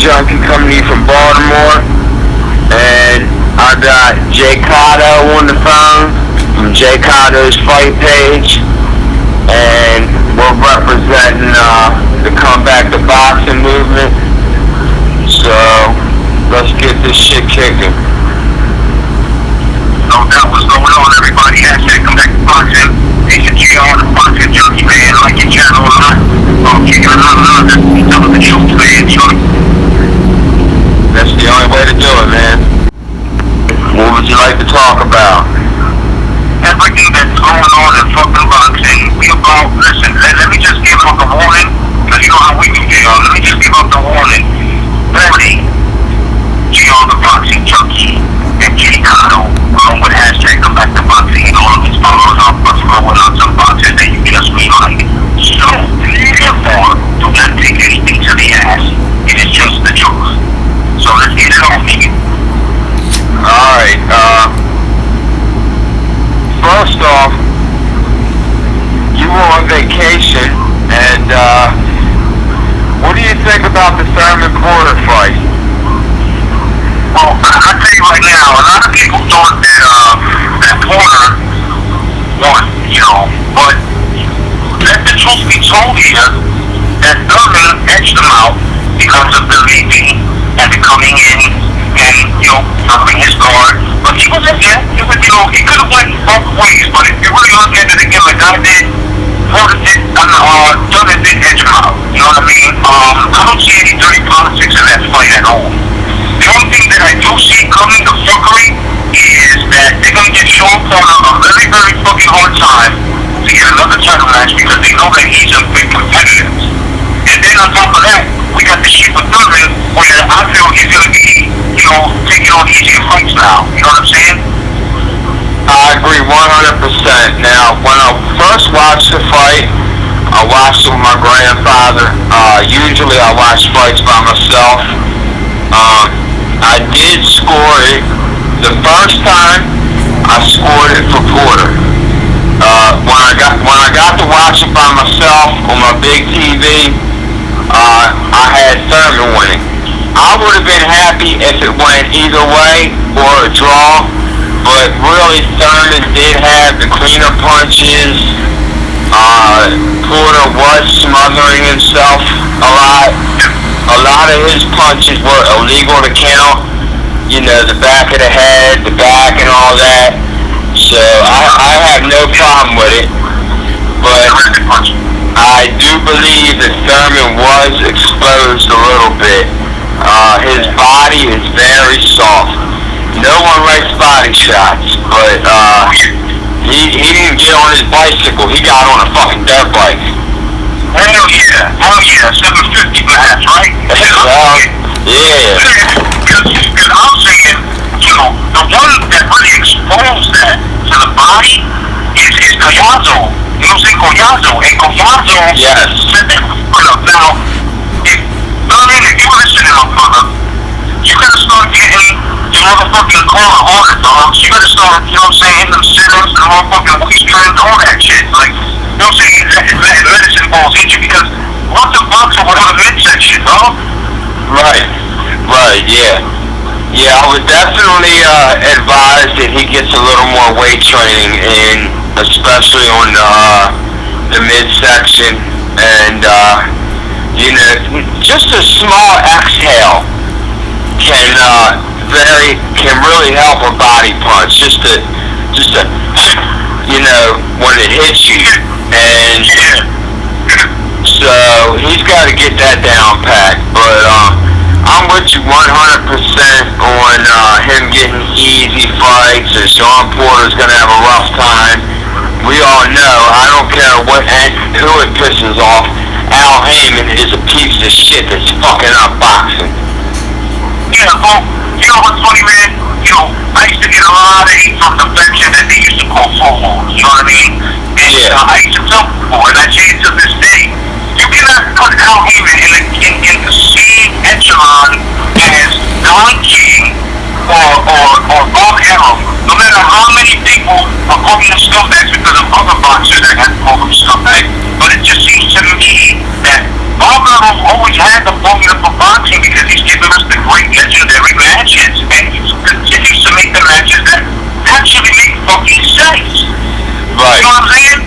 Junkie coming to you from Baltimore. And I got Cotto on the phone from Cotto's fight page. And we're representing the comeback to boxing movement. So let's get this shit kicking. No doubt what's going on, everybody. Hashtag comeback to boxing. It's a GR, the boxing junkie, man. Like your channel a lot. Kicking it out loud. Telling the truth, man. That's the only way to do it, man. What would you like to talk about? Everything that's going on in fucking boxing. We about, listen, let me just give up the warning. Because you know how we do, GR. Let me just give up the warning. Warning. GR, the boxing junkie. And Cotto, along with hashtag come back to boxing and all of his followers are throwing out some boxes that you just be like. So, therefore, do not take anything to the ass. It is just the truth. So let's get it on, nigga. Alright, first off, you were on vacation, and, what do you think about the Thurman Porter fight? Well, I'll tell you right now, a lot of people thought that Porter won, you know, but let the truth be told here, that Thurman edged him out because of the leaping and the coming in and, you know, dropping his guard. But he was in there. It was, you know, he could have went both ways, but if you really look at it again, like I did, Porter did, Thurman did edge him out. You know what I mean? I don't see any dirty politics in that fight at all. The only thing that I do see coming to fuckery is that they're going to get Sean Porter a very, very fucking hard time to get another title match because they know that he's a big competitor. And then on top of that, we got the shit with Thurman where I feel he's going to be, you know, taking on easier fights now. You know what I'm saying? I agree 100%. Now, when I first watched the fight, I watched it with my grandfather. Usually I watch fights by myself. I did score it. The first time, I scored it for Porter. When I got to watch it by myself on my big TV, I had Thurman winning. I would have been happy if it went either way or a draw, but really Thurman did have the cleaner punches. Porter was smothering himself a lot. A lot of his punches were illegal to count. You know, the back of the head, the back and all that. So I have no problem with it. But I do believe that Thurman was exposed a little bit. His body is very soft. No one likes body shots, but he didn't get on his bicycle. He got on a fucking dirt bike. Hell yeah, 750 perhaps, right? Yeah. Because I'm saying, you know, the one that really exposed that to the body is Collazo. You know what I'm saying? Collazo. And Collazo said that. Now, if you're listening, my brother, you gotta start getting your motherfucking corner harder, dog. You gotta start, you know what I'm saying, them sit-ups, the motherfucking waist trends, all that shit. Like, you know what I'm saying? That medicine balls hit you because what's a boxer without a midsection, dog? Right, yeah. Yeah, I would definitely advise that he gets a little more weight training in, especially on the midsection, and you know, just a small exhale can really help a body punch. Just a you know, when it hits you, and so he's got to get that down packed. But I'm with you 100% on him getting easy fights, and Sean Porter's gonna have a rough time. We all know. I don't care who it pisses off. Al Heyman is a piece of shit that's fucking up boxing. Yeah, well, you know what's funny, man? You know, I used to get a lot of hate from the section that they used to call FOMO, you know what I mean? And I used to tell people, and I say it to this day, you cannot put Al Heyman in the same echelon as Don King or Bob Arum. No matter how many people are calling them scumbags because of other boxers that have called them scumbags, but it just seems to me that Bob Arum always had the formula for boxing because he's giving us the great legendary matches, and he continues to make the matches that actually make fucking sense. Right. You know what I'm saying?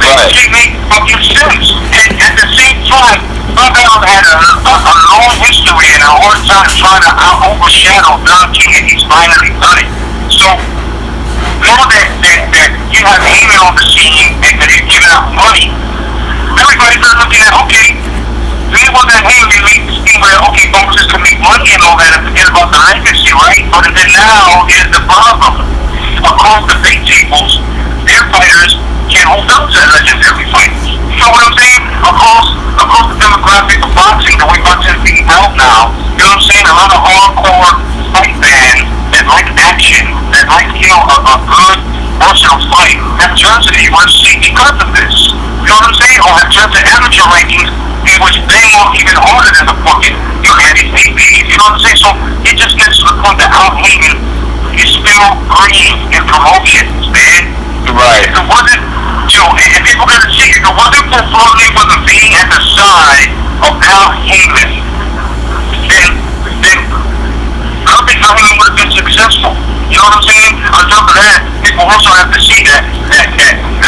They Right. actually make fucking sense. And at the same time, Bubba had a long history and a hard time trying to overshadow Don King, and he's finally done it. So now that you have Heyman on the scene and that he's giving out money, everybody's not looking at, okay, they want that Heyman make this thing where, okay, boxers can make money and all that and forget about the legacy, right? But then now is the problem. Across the big tables, their fighters can't hold up to legendary fights. You know what I'm saying? Across the demographic of boxing, the way boxing is being held now, you know what I'm saying? A lot of hardcore fight fans that like action, that like, you know, a good personal fight, have turned to the UFC because of this. You know what I'm saying? Or have turned to amateur rankings, which bang off even harder than the fucking, you know, ABs. You know what I'm saying? So it just gets to the point that Al Heyman is still green in promotions, man. Right. If it wasn't, you know, and people gotta see, if it wasn't for Floyd Mayweather being at the side of Al Heyman, then I don't think Al Heyman would have been successful. You know what I'm saying? On top of that, people also have to see that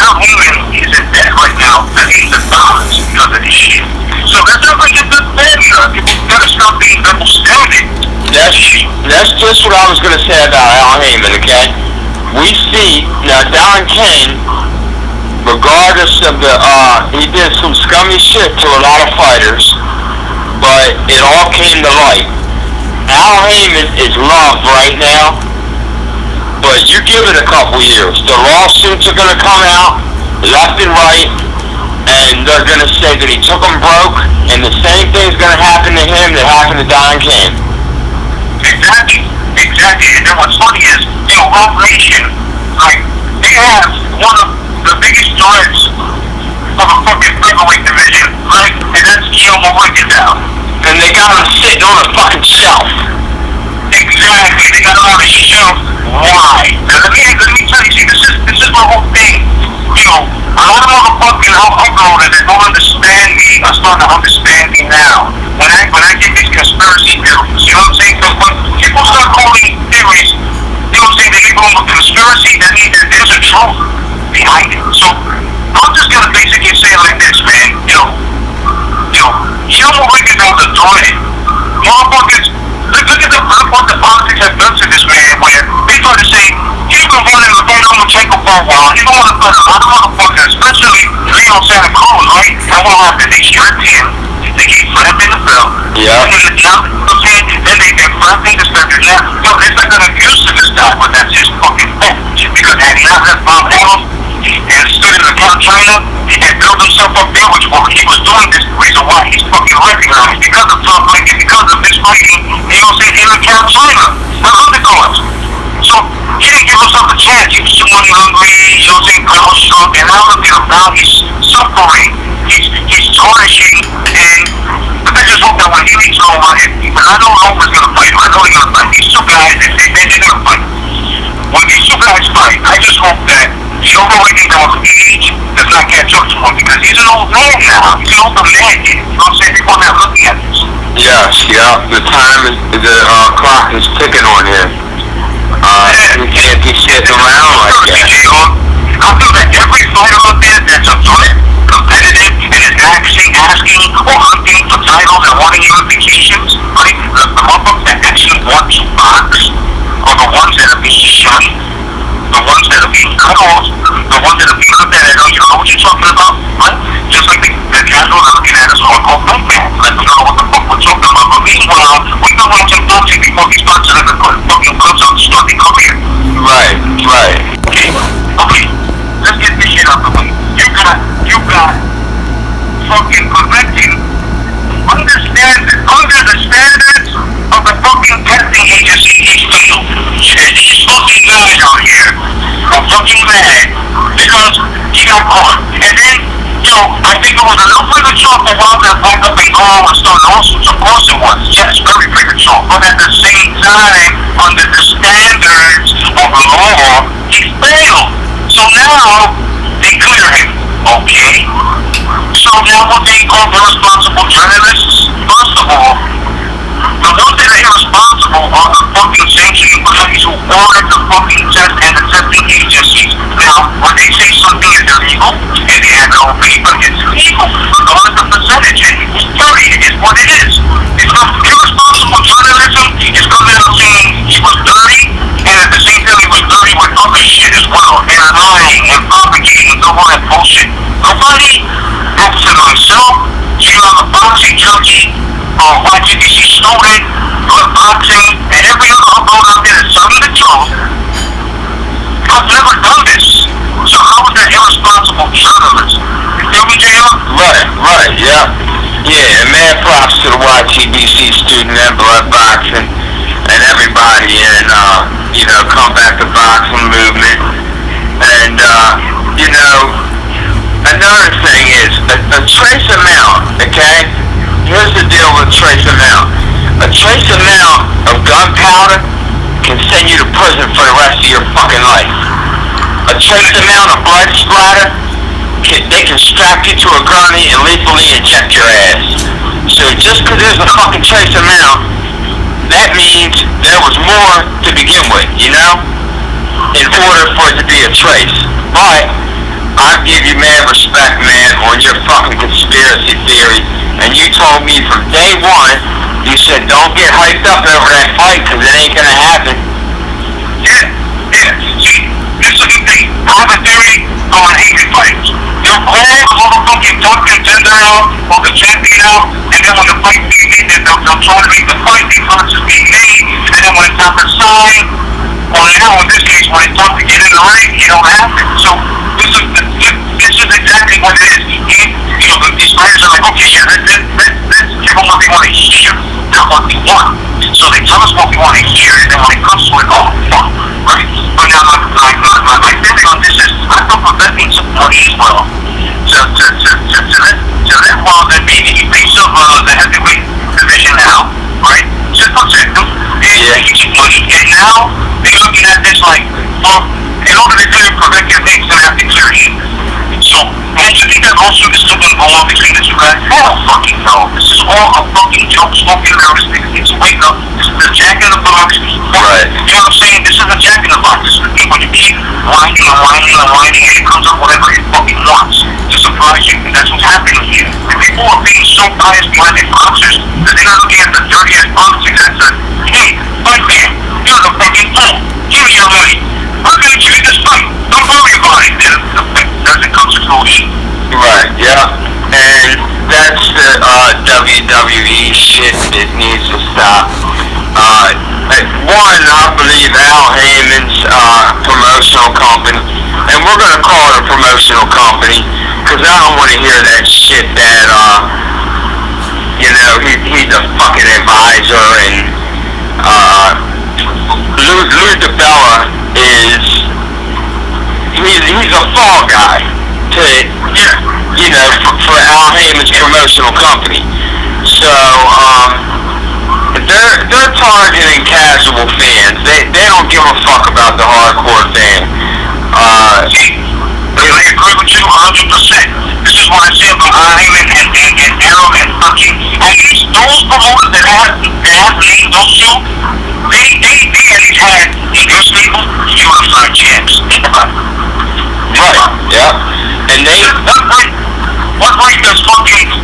Al Heyman is in debt right now, millions of dollars because of this shit. So that's not like a good thing. People gotta stop being double-standard. That's just what I was going to say about Al Heyman, okay? We see, now Don King, regardless of he did some scummy shit to a lot of fighters, but it all came to light. Al Heyman is loved right now, but you give it a couple years. The lawsuits are going to come out left and right, and they're going to say that he took them broke, and the same thing's going to happen to him that happened to Don King. Exactly. And then what's funny is, you know, Rock Nation, like, they have one of the biggest threats of a fucking featherweight division, right? And that's Guillermo Rigondeaux. And they got him sitting on a fucking shelf. Exactly. They got him on a shelf. Why? Now, let me tell you, see, this is my whole thing. You know, a lot of motherfucking uploaders that don't understand me are starting to understand me now. When I get these conspiracy theories, you know what I'm saying? So when people start calling theories, you know what I'm saying, they call them a conspiracy, that means that there's a truth behind it. So I'm just gonna basically say it like this, man. You know, Guillermo Rigondeaux is a threat. Motherfuckers, look what the politics have done to this man, where they try to say, he's been running the Lomachenko for a while. He's going to put a lot of motherfuckers, especially Leo Santa Cruz, right? And what happened? They stripped him. They gave Frampton the belt. Yeah. And then they Frampton the belt. Now, it's not going to abuse to this guy, but that's his fucking fault. Because had he not left Bob Allen and stood in the Count China and built himself up there, which he was doing this, the reason why he's fucking recognized, because of Tom Lincoln, because of this fighting, you know what I'm saying, in the Count China, the undercards. So he didn't give himself a chance. He was too money hungry, you know what I'm saying, power strong, and now look at him. Now he's suffering. He's tarnishing, and I just hope that when he leaves Roma, but I know Roma's going to fight him. I know he's going to fight. These two guys, they're going to fight. When these two guys fight, I just hope that Guillermo Rigondeaux's age does not catch up to him, because he's an old man now. He's an older man. You know what I'm saying? People are not looking at this. Yes, yeah. The clock is ticking on him. You can't be sitting around like that. I feel that every fighter out there that's a threat, competitive, and is asking or hunting for titles and wanting unifications, right? The motherfuckers that actually want to box are the ones that are being shunned, the ones that are being cut off, the ones that are being looked at as, oh, you know what you're talking about, right? Just like the casuals are looking at us hardcore fight fans, like we don't know what the fuck we're talking about. But meanwhile, we've been watching boxing before these boxers have been fucking clubs on the starting career. Right. Okay, let's get this shit out the way. You got fucking preventing under the standards of the fucking testing agency, these fucking guys out here are fucking mad because he got caught. And then, you know, I think it was a little premature for Wilder to back up and go and start lawsuits. Of course it was. Yes, very premature. But at the same time, under the standards of the law, he failed. So now, they clear him. Okay? So now what they call the responsible journalists, first of all, The ones that are irresponsible are the fucking sanctioning bodies who order the fucking test and the testing agencies. Now, when they say something is illegal, and they have it on paper, it's illegal. Regardless of percentage, and it's 30, it is what it is. It's not irresponsible journalism. It's coming out saying he was dirty, and at the same time he was dirty with other shit as well, and lying and propagating all that bullshit. Nobody acts on himself. You're on the boxing junkie, YGBC student, boxing, and every other upload out there that's telling the truth. I've never done this. So how is that irresponsible journalism? You feel me, JR? Right, yeah. Yeah, and mad props to the YGBC student and blood boxing and everybody in, comeback to boxing movement. And, another thing is a trace amount, okay? Here's the deal with a trace amount. A trace amount of gunpowder can send you to prison for the rest of your fucking life. A trace amount of blood splatter, they can strap you to a gurney and lethally inject your ass. So just because there's a fucking trace amount, that means there was more to begin with, in order for it to be a trace. But I give you mad respect, man, on your fucking conspiracy theory. And you told me from day one, you said don't get hyped up over that fight because it ain't gonna happen. Yeah. See, this is the thing. I have a theory on Avery fights. They'll call the motherfucking top contender out or the champion out, and then when the fight begins, they'll try to make the fight, they promise is being made, and then when it's time to sign, or now in this case, when it's time to get in the ring, it don't happen. So this is exactly what it is. These players are like, okay, yeah, let's give them what they want to hear, not what they want. So they tell us what we want to hear, and then when it comes to it, oh, fuck, right? But now my theory on this is, I thought that means some money as well. To let Wilder be the piece of the heavyweight division now, right? Just protect him, and get some money. And now they're looking at this like, in order to clear corrective things, they have to clear him. So, man, you think that lawsuit is still going to go on between the two guys? Hell fucking no. This is all a fucking joke. Smoking nervous niggas need to wake up. This is the Jack in the Box. Right. You know what I'm saying? This is a Jack in the Box. This is the thing when you keep whining and it comes up whatever it fucking wants to surprise you. And that's what's happening here. And people are being so biased behind their boxers that they're not looking at the dirtiest boxing that says, hey, fight man, you're the fucking bull. Give me your money. I'm going to give you this fight. Don't worry about it. Then doesn't come to fruition. Right, yeah. And that's the WWE shit that needs to stop. One, I believe Al Heyman's promotional company, and we're going to call it a promotional company, because I don't want to hear that shit that, he's a fucking advisor, and Lou DiBella is, he's a fall guy for Al Heyman's promotional company. So, they're targeting casual fans. They don't give a fuck about the hardcore fan. I agree with you 100%. This is what I say about Al Heyman and Arrow and fucking, at least those promoters that have named those two, they at least had in their stable unified champs. Right, yeah. And they... What right does Al Heyman,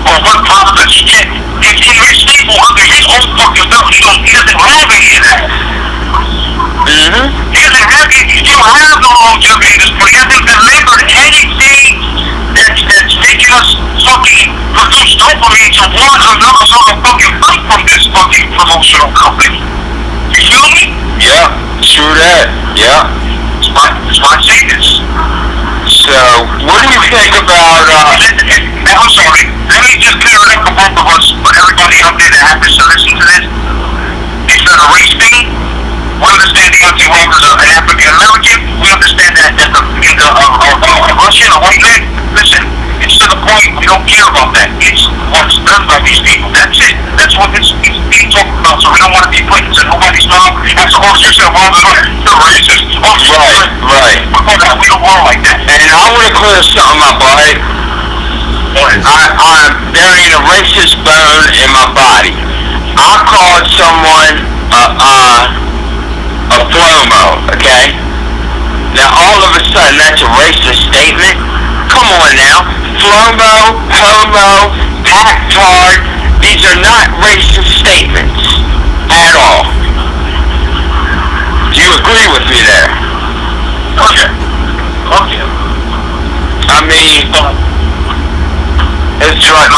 or what power does he get? If in his stable under his own fucking belt, he doesn't have any of that. Mm-hmm. You don't have no longevity in this point. He hasn't delivered anything that's making us fucking produce dopamine to want another sort of fucking fight from this fucking promotional company. You feel me? Yeah, true that. Yeah. That's why I say this. So, what do you think about, I'm sorry, let me just clear it up for both of us, for everybody out there that happens to listen to this. It's not a race thing. We understand the anti-Walkers are an African American. We understand that a Russian, a white man. Listen, it's to the point we don't care about that. It's what's done by these people. That's it. That's what it's being talked about. So we don't want to be put into nobody's mouth. That's the whole shit about the racist. Right. We don't want like that. And I want to clear something up, right? I'm burying a racist bone in my body. I called someone a flomo, okay? Now all of a sudden that's a racist statement? Come on now. Flomo, homo, pactard, these are not racist statements at all. Do you agree with me there? Okay. I mean, it's like,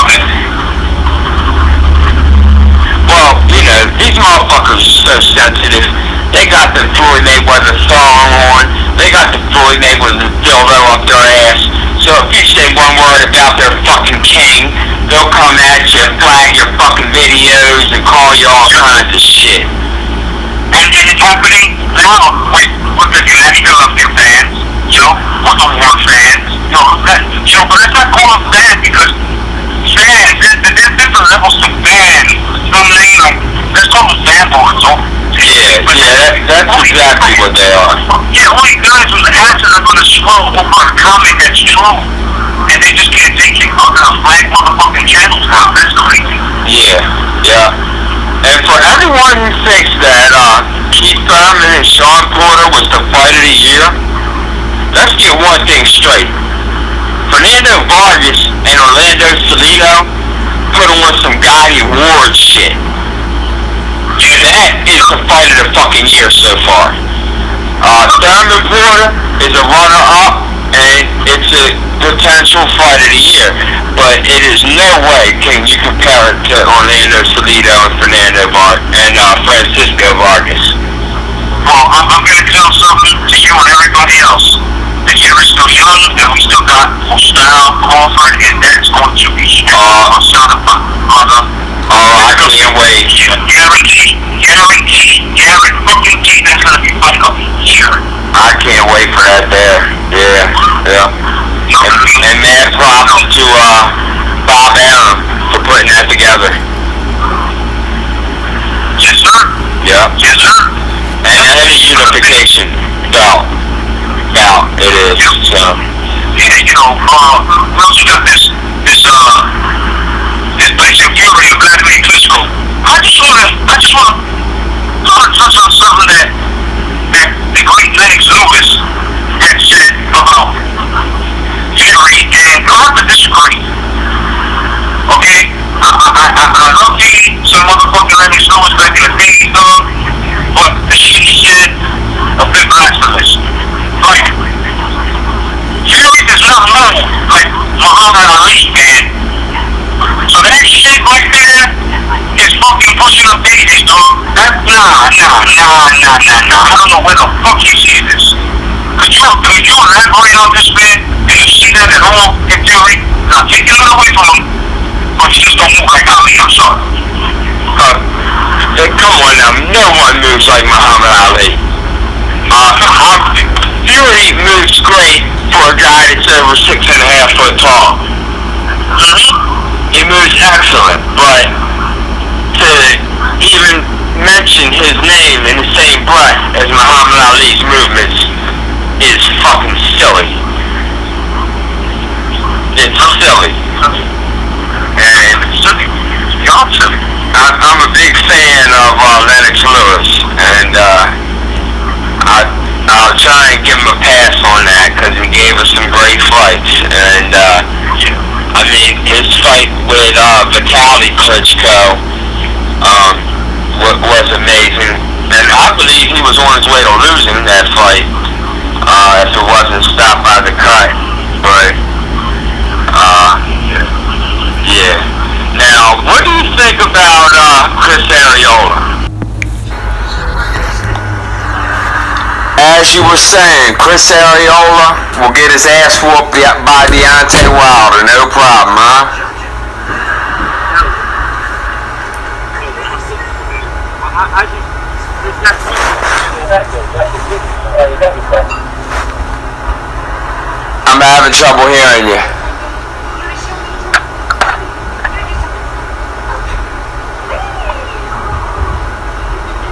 well, you know, these motherfuckers are so sensitive. They got the Floyd Mayweather thong on. They got the Floyd Mayweather dildo up their ass. So if you say one word about their fucking king, they'll come at you, flag your fucking videos, and call you all kinds of shit. And it's happening now with the National Olympic fans, you know, with the war fans, but it's not called bad because fans, there's different levels to fans. You know what I mean? Like, there's called fan boards. That's exactly what they are. Yeah, all you guys was asking them on the slow over a comment that's true. And they just can't take it on the flag motherfucking channels now. That's crazy. Yeah. And for everyone who thinks that Keith Thurman and Sean Porter was the fight of the year, let's get one thing straight. Fernando Vargas and Orlando Salido put on some Gotti Ward shit. And that is the fight of the fucking year so far. Thurman Porter is a runner-up, and it's a potential fight of the year. But it is no way can you compare it to Orlando Salido and Francisco Vargas. Well, I'm going to tell something to you and everybody else. The year is still young, and we still got Style, Crawford, and that's going to be strong. I can't wait. Guaranteed, fucking T, that's going to be fight of the year. I can't wait for that there. Yeah. And mad props to Bob Arum for putting that together. Yes, sir. Yeah. Yes, sir. And heavy unification bout. It is. So. Yeah, you know, we also got this Tyson Fury of Vladimir Klitschko. I just want to touch on something that the great Lennox Lewis had said about Fury, and I have to disagree. Okay? I love me some motherfucking Lennox Lewis back in the day, dog, but the shit he said a bit blasphemous. Like, Fury does not know like Muhammad Ali, man. So that shit right there is fucking pushing up babies, dog. That's nah. I don't know where the fuck you see this. Could you elaborate on this, man? Do you see that at all in Fury? Now, take it away from him, but you just don't move like Ali, I'm sorry. Come on now, no one moves like Muhammad Ali. Fury moves great for a guy that's over 6.5 foot tall. He moves excellent, but to even mention his name in the same breath as Muhammad Ali's movements is fucking silly. It's silly. And I'm a big fan of Lennox Lewis, and I'll try and give him a pass on that because he gave us some great fights. And I mean, his fight with Vitaly Klitschko was amazing, and I believe he was on his way to losing that fight if it wasn't stopped by the cut. But yeah. Now, what do you think about Chris Arreola? As you were saying, Chris Arreola will get his ass whooped by Deontay Wilder, no problem, huh? I'm having trouble hearing you.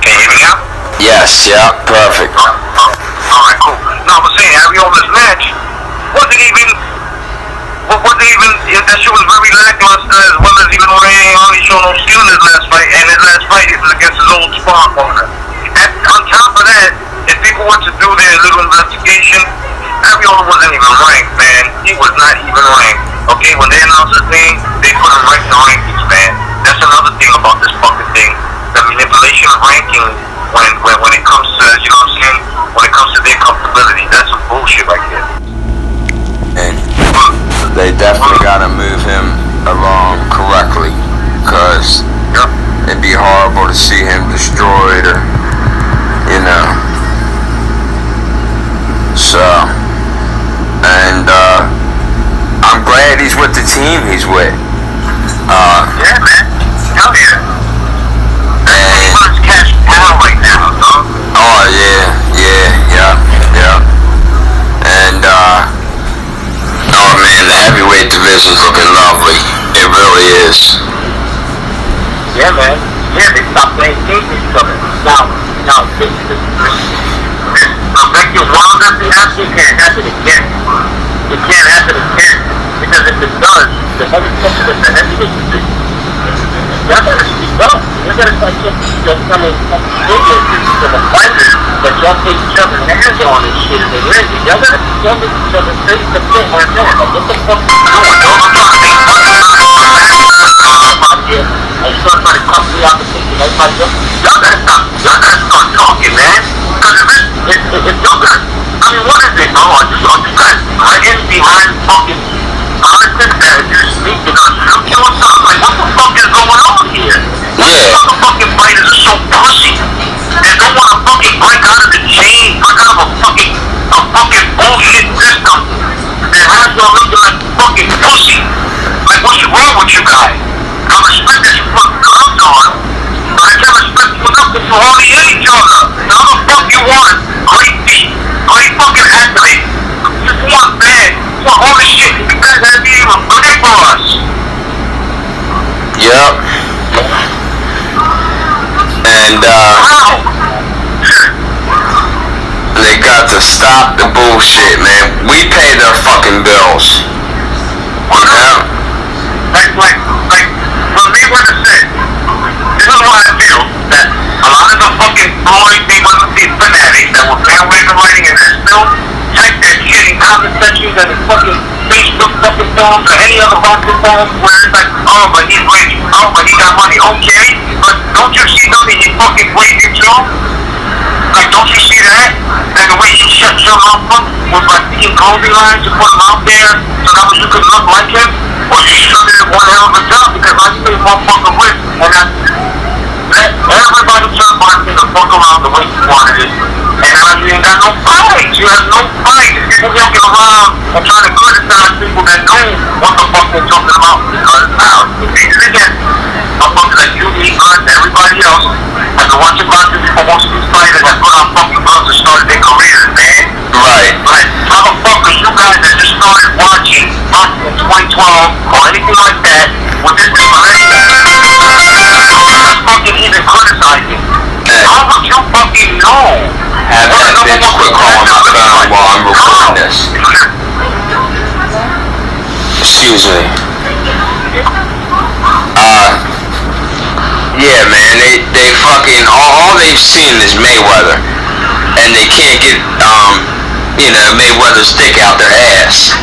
Can you hear me now? Yes, yeah, perfect. Alright, cool. No, I was saying, Arreola's match wasn't even, that shit was very even though they ain't only show no skill in his last fight, and his last fight is against his old sparring partner. On top of that, if people want to do their little investigation, Ariola wasn't even ranked, man. He was not even ranked. Okay, when they announced his name, they put him right in the rankings, man. That's another thing about this fucking thing. The manipulation of ranking when it comes to, you know what I'm saying? When it comes to their comfortability, that's some bullshit right there. And they definitely gotta move him along correctly, cause it'd be horrible to see him destroyed, or you know. So, and I'm glad he's with the team he's with. Yeah, man. Hell yeah. And he's cash cow right now, dog. Oh yeah. And oh man, the heavyweight division's looking lovely. It really is. Yeah, man. Yeah, they stopped playing games with each other. Now, this Rebecca Wilder thing actually can't happen again. It can't happen again. Because if it does, the heavyweight division, y'all gotta speak up. You gotta start coming videos to the fighters that y'all take each other's hands on and shit in the ring. Y'all gotta make each other face to face right now. Like, what the fuck are you doing, dog? I'm trying to make money out here. I start trying to cut me out the picture. Everybody else, y'all gotta start talking, man. Because if y'all got, I mean, what is it, bro? Are you guys hiding behind fucking politics that you're speaking on Junkie or something? Like, what the fuck is going on here? These motherfucking fighters are so pussy. They don't want to fucking break out of the chain, break out of a fucking bullshit system that has y'all looking like fucking pussy. Like, what's wrong with you guys? I respect that you put gloves on, but I can't respect you enough that you hardly hit each other. Now the fuck you want? Great feet, great fucking athletes. You just want bad. You want all this shit. You guys haven't even played for us. Yep. And they got to stop the bullshit, man. We pay their fucking bills. Yeah. Like when Mayweather said, this is what I feel, that a lot of the fucking Floyd Mayweather fanatics that were bandwagon writing in this film type that shit in comment sections and in fucking Facebook fucking forums or any other boxing forums where it's like, oh, but he's rich, oh, but he got money, okay, but don't you see something he fucking crazy too? Like, don't you see that? And the way he shut your mouth up was like picking clothing lines to put him out there so that way you could look like him? Or you shut it at one hell of a job because I think motherfucker rich and I let everybody start boxing the fuck around the way you wanted it. And now you ain't got no fights. You have no fights. People walking around and trying to criticize people that know what the fuck they're talking about because now, again, motherfuckers like you, me, us, everybody else have been watching boxing for most of these fighters that put on fucking gloves and started their careers, man. Right. Like, motherfuckers, you guys that just started watching boxing in 2012 or anything like that with this information, you're fucking even criticizing. How would you fucking know? Have that bitch quit calling my phone while I'm recording this. Excuse me. Yeah, man, they fucking, all they've seen is Mayweather, and they can't get, Mayweather's dick out their ass.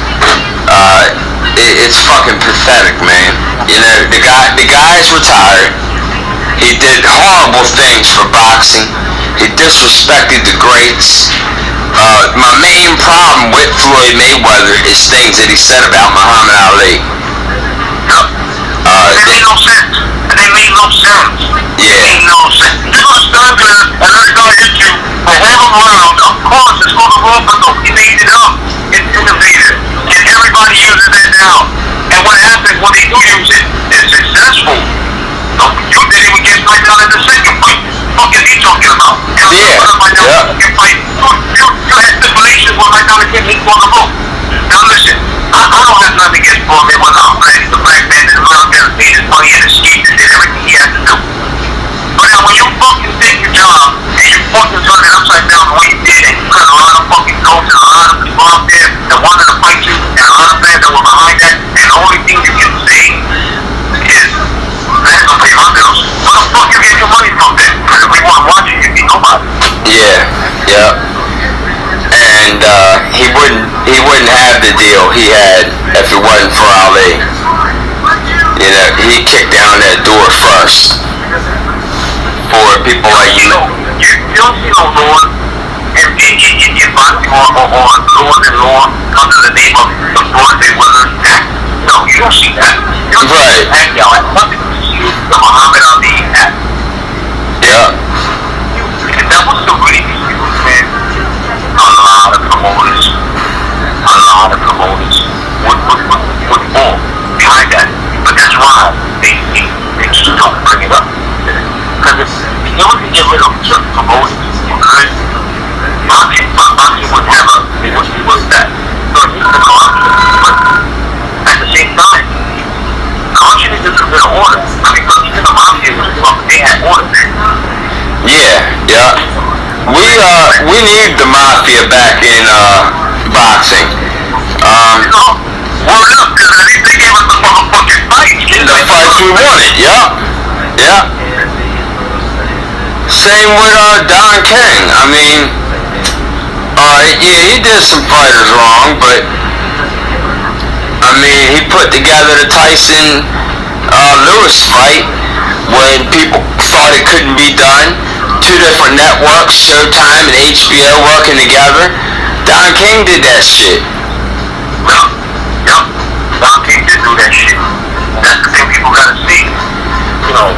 It's fucking pathetic, man. You know, the guy's retired. He did horrible things for boxing. He disrespected the greats. My main problem with Floyd Mayweather is things that he said about Muhammad Ali. It made no sense. It made no sense. Yeah. It made no sense. You were stand there and let a guy hit you for all around. Of course, it's going to roll, but he made it up. It's innovative. And everybody uses that now. And what happens when they do use it, it's successful. You didn't even get knocked out in the second fight. What is he talking about? Yeah. Second fight. You had stipulations when my time again, he's going to vote. Now listen, I don't have nothing against Floyd Mayweather. I'm glad he's a black man in America and made his money and escaped and did everything he had to do. But now when you fucking take your job and you fucking turn it upside down the way you did and you got a lot of fucking coaches and a lot of people out there that wanted to fight you and a lot of fans that were behind that and the only thing you can say he wouldn't have the deal he had if it wasn't for Ali. You know, he kicked down that door first for people like you. You don't see no laws in boxing or laws and law under the name of the Floyd Mayweather Act. No, you don't see that. You don't see that act, y'all. Nothing to see the Muhammad Ali Act. Yeah. And that was the really huge, man. A lot of promoters would fall behind that. But that's why they just don't bring it up. Because if you want to get rid of certain promoters, you could. Boxing would have it wouldn't that. So it's the corruption. But at the same time, corruption is a bit of order. I mean, but even the mafia was they had order. Yeah. We need the mafia back in boxing. Well, look, because at least they gave us the motherfucking fights. The fights we wanted. Yeah. Same with Don King. I mean, he did some fighters wrong, but I mean, he put together the Tyson Lewis fight when people thought it couldn't be done. Two different networks, Showtime and HBO working together. Don King did that shit. Yep. Don King did do that shit. And that's the thing people gotta see. You know,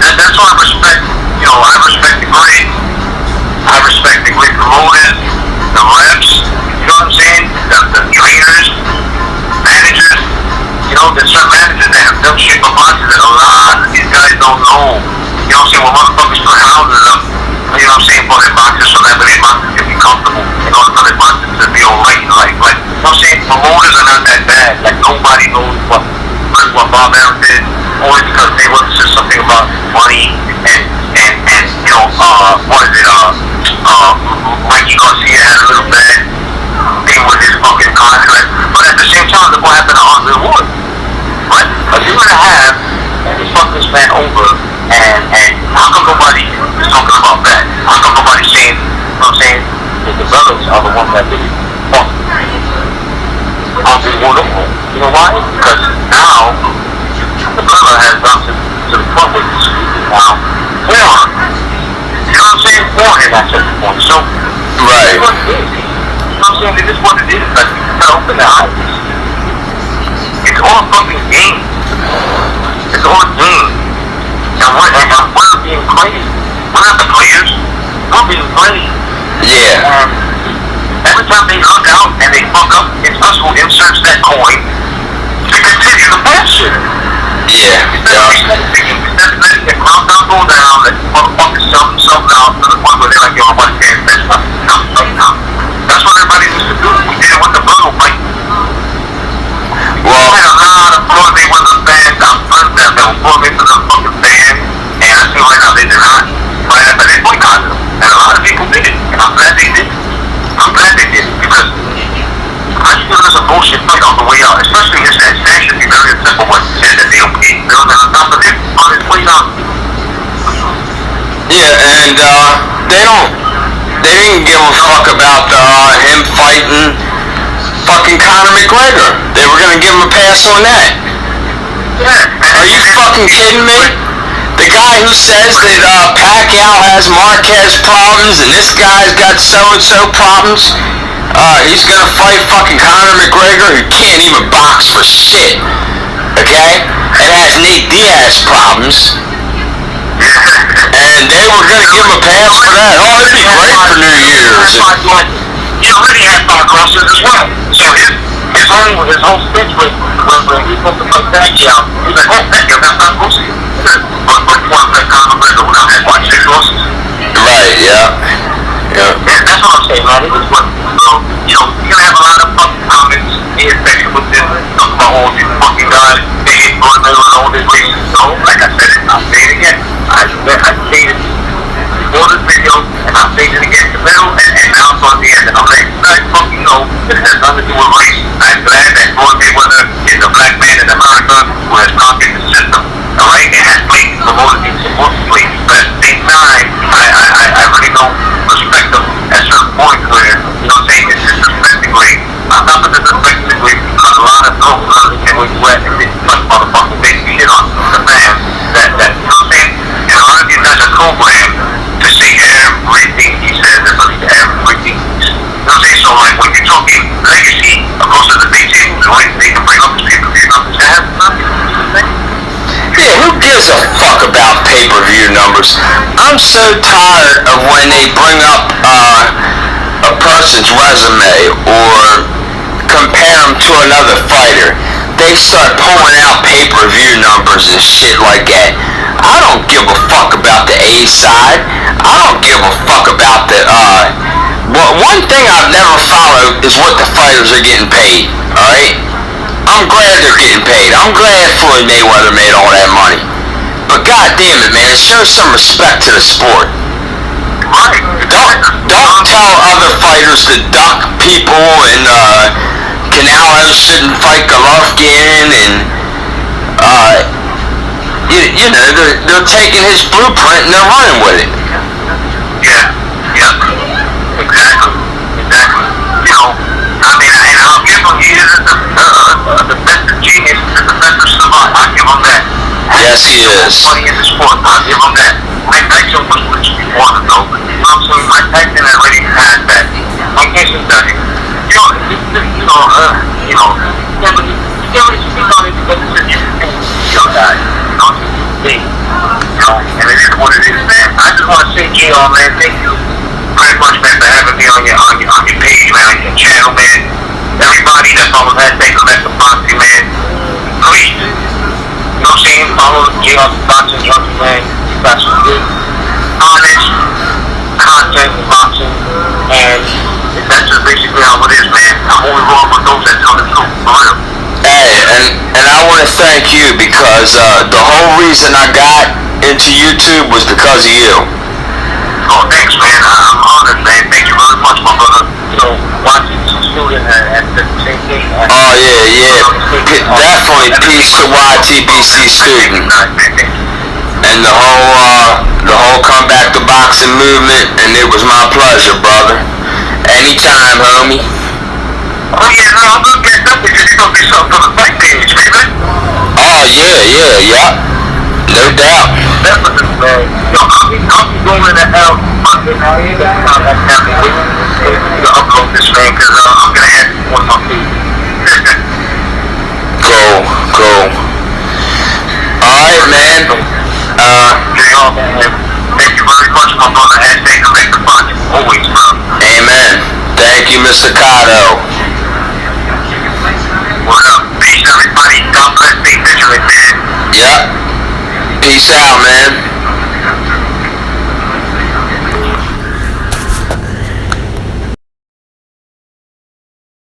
that's why I respect the great. I respect the great promoters, the reps, you know what I'm saying? The trainers, managers. You know, there's certain managers that have done shit for boxers that a lot of these guys don't know. You know what I'm saying? When motherfuckers put houses up, you know what I'm saying, for their boxers so that their boxers can be comfortable. In order for their boxers to be alright. Like, you know what I'm saying? Promoters are not that bad. Like, nobody knows what Bob Arum did. Only because they want to say something about money and you know, what is it, Mikey Garcia had a little bad thing with his fucking contract. But at the same time, look what happened to Andre Ward. Right? But you're gonna have, and fuck this man over, and how come nobody is talking about that? How come nobody's saying, you know what I'm saying, that the brothers are the ones that really fuck Andre Ward over? You know why? Because now, the brother has gotten to the point where he's speaking now for him. You know what I'm saying? For him at certain point. So, right. You know what I'm saying? It is what it is. Like, you gotta open their eyes. It's all fucking game. It's all game. And we're being played. We're not the players. We're being played. Yeah. Every time they hook out and they fuck up, it's us who inserts that coin to continue the bullshit. Yeah. Instead of letting the countdown go down, let the motherfuckers sell themselves out to the point where they're like, yo, nobody's paying attention. No. That's what everybody used to do. We did it with the Bruno fight. Well, I had a lot of Floyd Mayweather fans. I'm friends that were Floyd Mayweather fucking fans. And I feel right now they did not. But they boycotted them. And a lot of people did it. And I'm glad they did it. Because how you giving us a bullshit fight on the way out? Especially his that should be very simple what he said that they don't pay bills and on top of it on his way out. yeah, and they didn't give a fuck about him fighting fucking Conor McGregor. They were gonna give him a pass on that. Yeah. Are you fucking kidding me? The guy who says that Pacquiao has Marquez problems and this guy's got so-and-so problems, he's gonna fight fucking Conor McGregor who can't even box for shit, okay? And has Nate Diaz problems. And they were gonna give him a pass for that. Oh, it'd be great for New Year's. He already had 5 losses as well. So his whole speech was when he supposed to fight Pacquiao, he's like, oh, Pacquiao got 5 losses. But you want to fight Conor McGregor without that 6 losses? Right, yeah. That's what I'm saying, man. It is what, you know, you're gonna have a lot of fucking comments, especially with this, talking about all these fucking guys, they hate Floyd Mayweather, all this reason. No, like I said it, I'll say it again. I stated before this video, and I'll say it again in the middle, and now it's on the end. And I'm letting you guys fucking know that it has nothing to do with race. I'm glad that Floyd Mayweather is a black man in America who has conquered the system, alright, and has played the most he's supposed to play. But at the same time, I really don't respect him at certain points where, you know what I'm saying, it's disrespect degree. I'm not the disrespect degree because a lot of folks understand where you at and they touch motherfuckers, they shit on the man. That, you know what I'm saying? And a lot of these guys are programmed to say everything he says and believe everything. You know what I'm saying? So like when you're talking legacy across the big table, the only thing they can bring up is pay-per-view numbers. That has nothing to do with it. Yeah, who gives a fuck about pay-per-view numbers? I'm so tired of when they bring up a person's resume or compare them to another fighter. They start pulling out pay-per-view numbers and shit like that. I don't give a fuck about the A side. I don't give a fuck about the one thing I've never followed is what the fighters are getting paid. All right. I'm glad they're getting paid. I'm glad Floyd Mayweather made all that money. But goddamn it, man, show some respect to the sport. Right. Don't tell other fighters to duck people and Canelo shouldn't fight Golovkin and you know they're taking his blueprint and they're running with it. Yeah. Exactly. You know, I mean, and I'll give him, he is the best genius, the best of savant. I'll give him that. Yes, he is. Money in the sport, I'll give him that. Mike Tyson was rich before the though. You know what I'm saying? Mike Tyson already had that. Mike Tyson done it. You know, you can't really speak on it because it's just your guy. You know, thing. You know, and it is what it is, man. I just want to say, G.O., man, thank you very much, man, for having me on your page, man, on your channel, man. Everybody that follows hashtag Domestic Boxing, man, please, you know what I'm saying, follow J.R. Boxing Junkie, man. You got some good, honest content in boxing, and that's just basically how it is, man. I'm only rolling with those that tell the truth, for real. Hey, and I want to thank you because the whole reason I got into YouTube was because of you. Oh, thanks, man. I'm honored, man. Thank you very much, my brother. You know, watching some student at the same thing. Oh, yeah. Definitely peace to YTBC student. And the whole comeback to boxing movement, and it was my pleasure, brother. Anytime, homie. Oh, yeah, no, I'm gonna get up because you're gonna be something for the fight page, baby. Oh, yeah. No doubt. Definitely, man. Yo, I'll be going to hell fucking that happened with you to upload this, man, because I'm gonna add one of my feet. Cool. Alright, man. J.R., man, thank you very much, my brother. Hashtag Domestic Boxing. Always, bro. Amen. Thank you, Mr. Cotto. What up? Peace, everybody. God bless. Stay vigilant, man. Yep. Peace out, man.